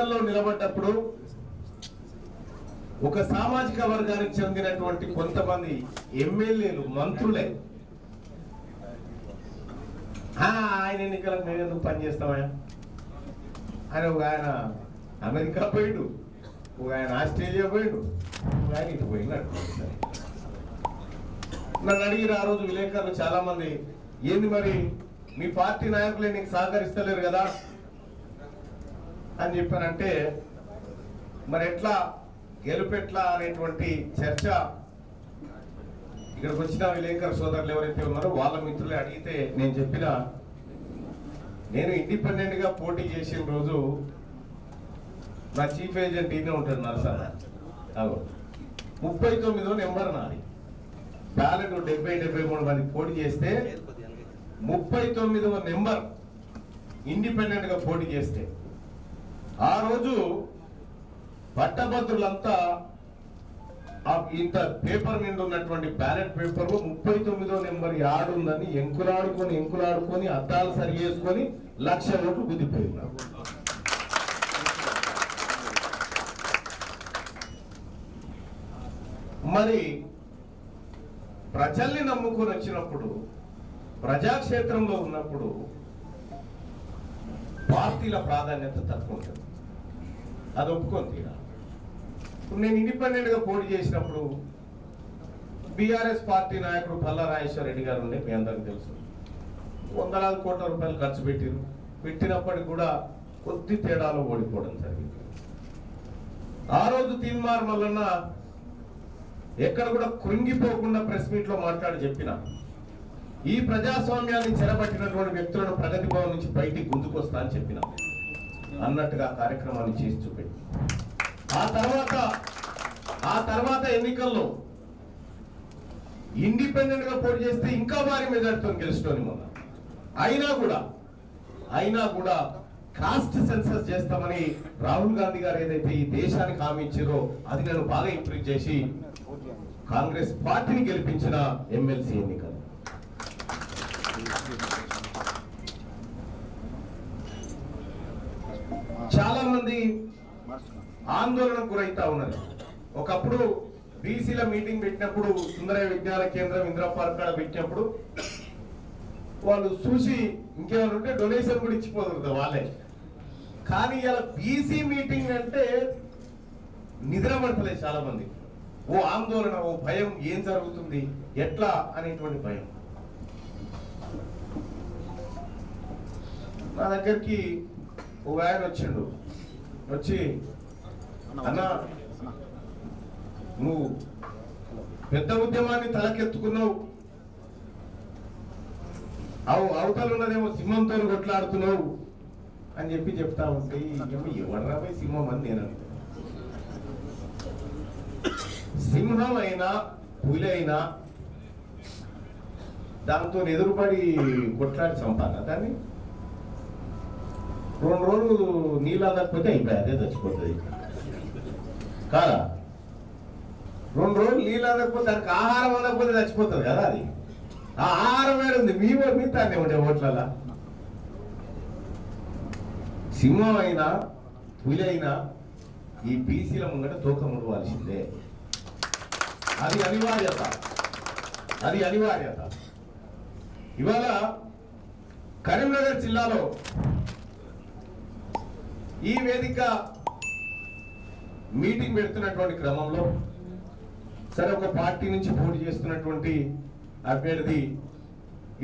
ఎన్నికల్లో నిలబడ్డప్పుడు ఒక సామాజిక వర్గానికి చెందినటువంటి కొంతమంది ఎమ్మెల్యేలు మంత్రులే ఆయన ఎన్నికలకు మేము ఎందుకు పనిచేస్తామా అని ఒక ఆయన అమెరికా పోయిండు, ఒక ఆయన ఆస్ట్రేలియా పోయిండు, ఒక ఆయన ఇటు పోయినాడు. నన్ను అడిగిన ఆ రోజు విలేకరులు చాలా మంది, ఏంది మరి మీ పార్టీ నాయకులే నీకు సహకరిస్తలేరు కదా అని చెప్పానంటే, మరి ఎట్లా గెలుపెట్లా అనేటువంటి చర్చ ఇక్కడికి వచ్చిన విలేకరు సోదరులు ఎవరైతే ఉన్నారో వాళ్ళ మిత్రులే అడిగితే నేను చెప్పిన, నేను ఇండిపెండెంట్ గా పోటీ చేసిన రోజు నా చీఫ్ ఏజెంట్ ఈయన ఉంటాడు నరసన్న, 39వ నెంబర్ నాది. బ్యాలెట్ 70-73 మంది పోటీ చేస్తే 39వ నెంబర్ ఇండిపెండెంట్ గా పోటీ చేస్తే ఆ రోజు పట్టభద్రులంతా ఇంత పేపర్ నిండి ఉన్నటువంటి బ్యాలెట్ పేపర్ 39వ నెంబర్ యాడుందని ఎంకులాడుకొని అద్దాలు సరి చేసుకొని 1,00,000 ఓట్లు గుద్దిపోయినారు. మరి ప్రజల్ని నమ్ముకొని వచ్చినప్పుడు, ప్రజాక్షేత్రంలో ఉన్నప్పుడు పార్టీల ప్రాధాన్యత తక్కువ ఉంటుంది, అది ఒప్పుకొని తీరా. నేను ఇండిపెండెంట్ గా పోటీ చేసినప్పుడు బీఆర్ఎస్ పార్టీ నాయకుడు పల్లా రాజేశ్వర రెడ్డి గారు ఉండే, మీ అందరికీ తెలుసు. వందలాది కోట్ల రూపాయలు ఖర్చు పెట్టినప్పటికి కూడా కొద్ది తేడాలో ఓడిపోవడం జరిగింది. ఆ రోజు తీన్మార్ మల్లన్న ఎక్కడ కూడా కృంగిపోకుండా ప్రెస్ మీట్ లో మాట్లాడి చెప్పిన, ఈ ప్రజాస్వామ్యాన్ని చెరబట్టినటువంటి వ్యక్తులను ప్రగతి భవన్ నుంచి బయటికి గుంజుకొస్తా అని చెప్పిన అన్నట్టుగా కార్యక్రమాన్ని చేసి చూపెట్టి, ఆ తర్వాత ఎన్నికల్లో ఇండిపెండెంట్ గా పోటీ చేస్తే ఇంకా భారీ మెజార్టీతో గెలుచుకొని మొన్న అయినా కూడా కాస్ట్ సెన్సస్ చేస్తామని రాహుల్ గాంధీ గారు ఏదైతే ఈ దేశానికి హామీ ఇచ్చారో అది నేను బాగా ఇంప్రూవ్ చేసి కాంగ్రెస్ పార్టీని గెలిపించిన ఎమ్మెల్సీ ఎన్నికలు. చాలా మంది ఆందోళనకు గురైతా ఉన్నారు. ఒకప్పుడు బీసీల మీటింగ్ పెట్టినప్పుడు, సుందరయ్య విజ్ఞాన కేంద్రం ఇందిరా పార్క్ కాడ పెట్టినప్పుడు వాళ్ళు చూసి ఇంకేమైనా ఉంటే డొనేషన్ కూడా ఇచ్చిపోతుంది వాళ్ళే. కానీ ఇలా బీసీ మీటింగ్ అంటే నిద్ర పడతలేదు చాలా మంది. ఓ ఆందోళన, ఓ భయం, ఏం జరుగుతుంది ఎట్లా అనేటువంటి భయం. నా దగ్గరికి ఒక ఆయన వచ్చి, అన్నా నువ్వు పెద్ద ఉద్యమాన్ని తలకెత్తుకున్నావు, అవతలు ఉన్నదేమో సింహంతో కొట్లాడుతున్నావు అని చెప్తా ఉంటే, ఎవడరా పోయి సింహం అని నేను అనుకో. సింహం అయినా పులి అయినా దాంతో ఎదురుపడి కొట్లాడి చంపాలి దాన్ని. 2 రోజులు నీళ్ళు అందకపోతే అయిపోయి అదే చచ్చిపోతుంది కాదా. 2 రోజులు నీళ్ళు అందకపోతే దానికి ఆహారం అందకపోతే చచ్చిపోతుంది కదా. అది ఆ ఆహారం వేడుంది, మీ తానే ఉండే ఓట్లలా. సింహం అయినా పులి అయినా ఈ బీసీల ముంగట తోక ముడవాల్సిందే. అది అనివార్యత. ఇవాళ కరీంనగర్ జిల్లాలో ఈ వేదిక మీటింగ్ పెడుతున్నటువంటి క్రమంలో సరే ఒక పార్టీ నుంచి పోటీ చేస్తున్నటువంటి అభ్యర్థి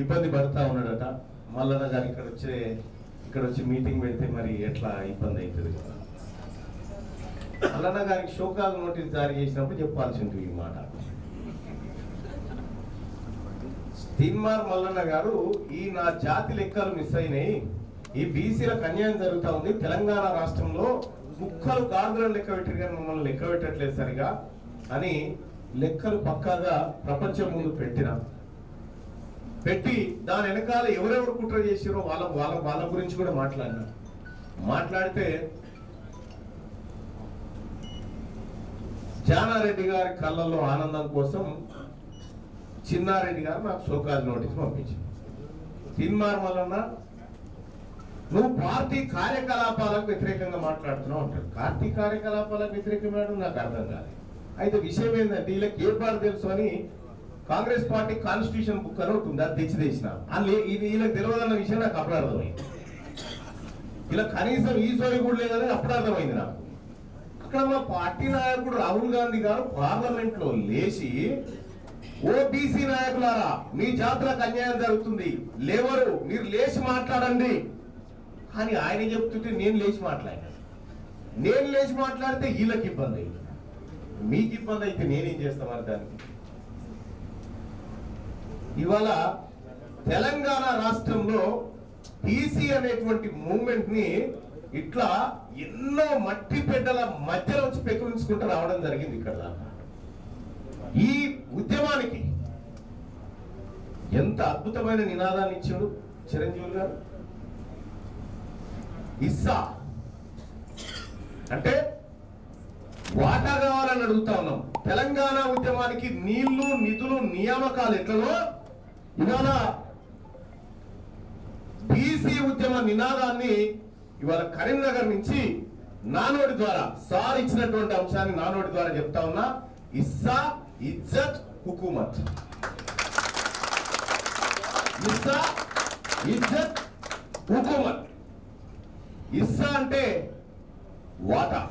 ఇబ్బంది పడుతూ ఉన్నాడట. మల్లన్న గారు ఇక్కడ వచ్చి మీటింగ్ పెడితే మరి ఎట్లా ఇబ్బంది అవుతుంది కదా. మల్లన్న గారికి షోకాల్ నోటీస్ జారీ చేసినప్పుడు చెప్పాల్సి ఉంటుంది ఈ మాట. తీన్మార్ మల్లన్న గారు, ఈ నా జాతి లెక్కలు మిస్ అయినాయి, ఈ బీసీలకు అన్యాయం జరుగుతూ ఉంది, తెలంగాణ రాష్ట్రంలో ముక్కలు గాజులను లెక్క పెట్టారు కానీ మమ్మల్ని లెక్క పెట్టట్లేదు సరిగా అని లెక్కలు పక్కాగా ప్రపంచం ముందు పెట్టి దాని వెనకాల ఎవరెవరు కుట్ర చేసారో వాళ్ళ గురించి కూడా మాట్లాడితే జానారెడ్డి గారి కళ్ళల్లో ఆనందం కోసం చిన్నారెడ్డి గారు నాకు షోకాజ్ నోటీస్ పంపించారు. తీన్మార్ మల్లన్న నువ్వు పార్టీ కార్యకలాపాలకు వ్యతిరేకంగా మాట్లాడుతున్నావు అంటాడు. పార్టీ కార్యకలాపాలకు వ్యతిరేకమైన నాకు అర్థం కాదు. అయితే విషయం ఏంటంటే వీళ్ళకి ఏర్పాటు తెలుసు అని కాంగ్రెస్ పార్టీ కాన్స్టిట్యూషన్ బుక్ అని ఒకటి ఉంది, అది తెచ్చిన వీళ్ళకి తెలియదన్న విషయం నాకు అప్పుడు అర్థమైంది. ఇలా కనీసం ఈ సోయి కూడా లేదని అప్పుడు అర్థమైంది నాకు. అక్కడ మా పార్టీ నాయకుడు రాహుల్ గాంధీ గారు పార్లమెంట్ లో లేచి ఓబీసీ నాయకులారా మీ జాతులకు అన్యాయం జరుగుతుంది, లేవరు, మీరు లేచి మాట్లాడండి అని ఆయన చెప్తుంటే నేను లేచి మాట్లాడితే వీళ్ళకి ఇబ్బంది అయింది. మీకు ఇబ్బంది అయితే నేనేం చేస్తామని దానికి. ఇవాళ తెలంగాణ రాష్ట్రంలో బీసీ అనేటువంటి మూవ్మెంట్ ని ఇట్లా ఎన్నో మట్టి బిడ్డల మధ్యలో వచ్చి పెకులించుకుంటూ రావడం జరిగింది. ఇక్కడ దాకా ఈ ఉద్యమానికి ఎంత అద్భుతమైన నినాదాన్ని ఇచ్చాడు చిరంజీవి గారు. ఇస్సా అంటే వాటా కావాలని అడుగుతా ఉన్నాం. తెలంగాణ ఉద్యమానికి నీళ్లు నిధులు నియామకాలు ఎట్లలో ఇవాళ బీసీ ఉద్యమ నినాదాన్ని ఇవాళ కరీంనగర్ నుంచి నానోడి ద్వారా సార్ ఇచ్చినటువంటి అంశాన్ని నానోడి ద్వారా చెప్తా ఉన్నా. ఇస్సా ఇజ్జత్ హుకూమత్. ఇస్సా ఇజ్జత్ హుకూమత్. ఇస్సా అంటే వాటా,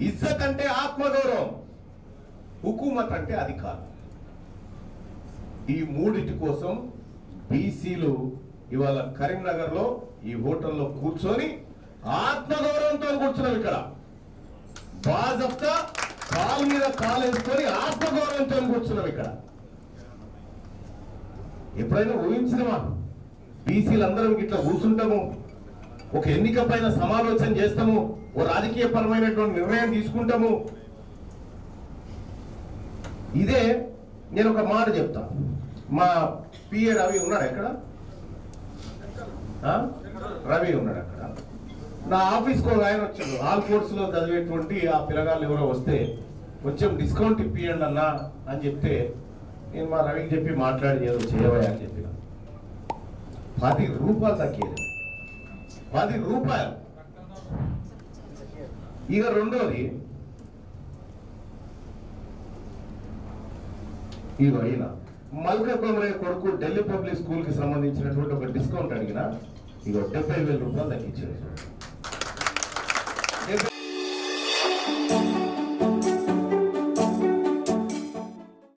ఇజ్జత్ అంటే ఆత్మగౌరవం, హుకూమత్ అంటే అధికారం. ఈ మూడిటి కోసం బీసీలు ఇవాళ కరీంనగర్ లో ఈ హోటల్లో కూర్చొని ఆత్మగౌరవంతో కూర్చున్నాం. ఇక్కడ బాజప్తా కాలు మీద కాలు వేసుకొని ఆత్మగౌరవంతో కూర్చున్నాం. ఇక్కడ ఎప్పుడైనా ఊహించినమా బీసీలందరం ఇట్లా కూర్చుంటాము, ఒక ఎన్నిక పైన సమాలోచన చేస్తాము, ఓ రాజకీయ పరమైనటువంటి నిర్ణయం తీసుకుంటాము. ఇదే నేను ఒక మాట చెప్తా. మా పిఏ రవి ఉన్నాడు ఎక్కడ, రవి ఉన్నాడు అక్కడ. నా ఆఫీస్కి ఒక ఆయన వచ్చాడు, ఆల్ కోర్స్ లో చదివేటువంటి ఆ పిల్లగాళ్ళు ఎవరో వస్తే కొంచెం డిస్కౌంట్ ఇప్పియండి అన్నా అని చెప్తే నేను మా రవికి చెప్పి మాట్లాడి ఏదో చేయవా అని చెప్పిన. 10 రూపాయలు తగ్గేది, 10 రూపాయలు. ఇక రెండోది ఇగో అయినా మల్క కొమరయ్య కొడుకు ఢిల్లీ పబ్లిక్ స్కూల్ కి సంబంధించినటువంటి ఒక డిస్కౌంట్ అడిగినా ఇగో 70,000 రూపాయలు తగ్గించారు.